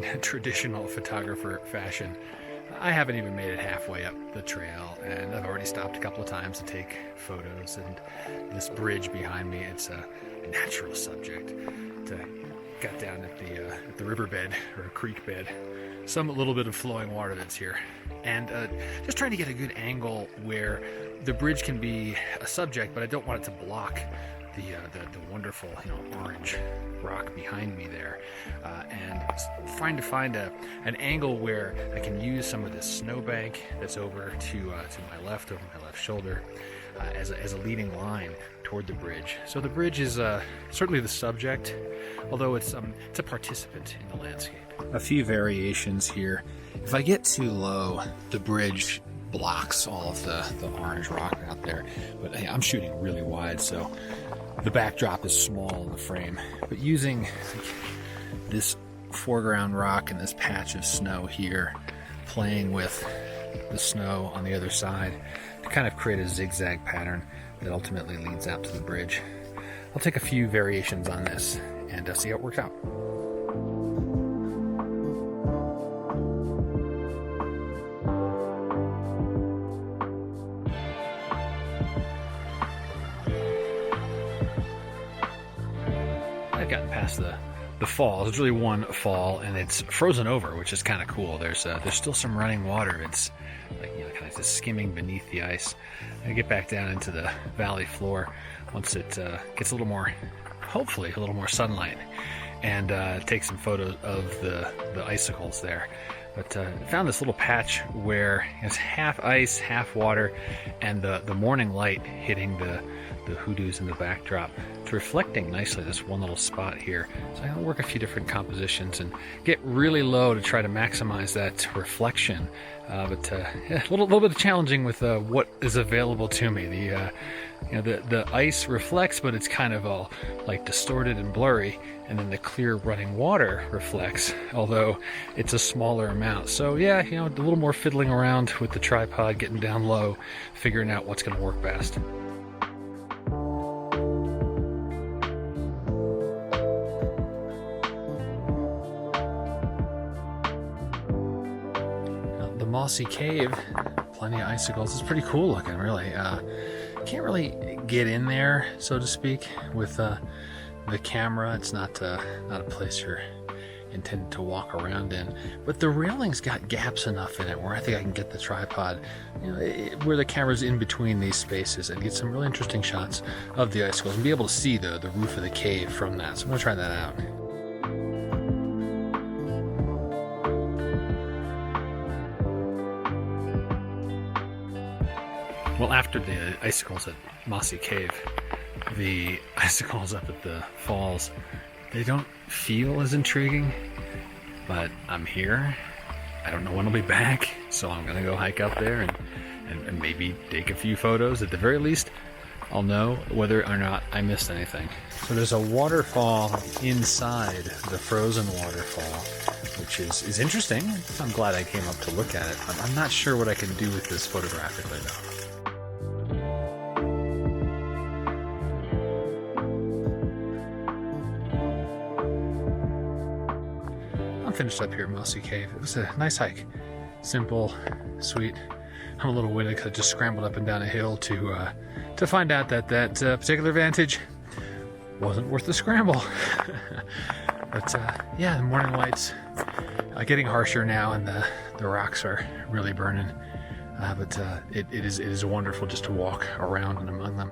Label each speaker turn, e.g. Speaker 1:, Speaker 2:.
Speaker 1: in traditional photographer fashion, I haven't even made it halfway up the trail, and I've already stopped a couple of times to take photos. And this bridge behind me, it's a natural subject to got down at the riverbed or a creek bed, some little bit of flowing water that's here, and just trying to get a good angle where the bridge can be a subject, but I don't want it to block the wonderful orange rock behind me there, and trying to find an angle where I can use some of this snowbank that's over to my left, over my left shoulder, as a leading line toward the bridge. So the bridge is certainly the subject, although it's a participant in the landscape. A few variations here. If I get too low, the bridge blocks all of the orange rock out there, but hey, I'm shooting really wide, so the backdrop is small in the frame. But using this foreground rock and this patch of snow here, playing with the snow on the other side to kind of create a zigzag pattern that ultimately leads out to the bridge. I'll take a few variations on this and see how it works out. I've gotten past the falls. It's really one fall, and it's frozen over, which is kind of cool. There's still some running water. It's like kind of just skimming beneath the ice. I get back down into the valley floor once it gets a little more, hopefully a little more sunlight, and take some photos of the icicles there. But found this little patch where it's half ice, half water, and the morning light hitting the hoodoos in the backdrop. It's reflecting nicely this one little spot here. So I'm gonna work a few different compositions and get really low to try to maximize that reflection. But yeah, a little bit challenging with what is available to me. The ice reflects, but it's kind of all like distorted and blurry, and then the clear running water reflects, although it's a smaller amount. So yeah, a little more fiddling around with the tripod, getting down low, figuring out what's going to work best. The Mossy Cave, plenty of icicles. It's pretty cool looking, really. Can't really get in there, so to speak, with the camera. It's not a place you're intended to walk around in, but the railing's got gaps enough in it where I think I can get the tripod where the camera's in between these spaces and get some really interesting shots of the icicles and be able to see the roof of the cave from that. So I'm gonna try that out. Well, after the icicles at Mossy Cave, the icicles up at the falls, they don't feel as intriguing, but I'm here. I don't know when I'll be back, so I'm gonna go hike up there and maybe take a few photos. At the very least, I'll know whether or not I missed anything. So there's a waterfall inside the frozen waterfall, which is interesting. I'm glad I came up to look at it. I'm not sure what I can do with this photographically though. Finished up here at Mossy Cave. It was a nice hike, simple, sweet. I'm a little winded because I just scrambled up and down a hill to find out that particular vantage wasn't worth the scramble. But yeah, the morning lights getting harsher now, and the rocks are really burning. But it is wonderful just to walk around and among them.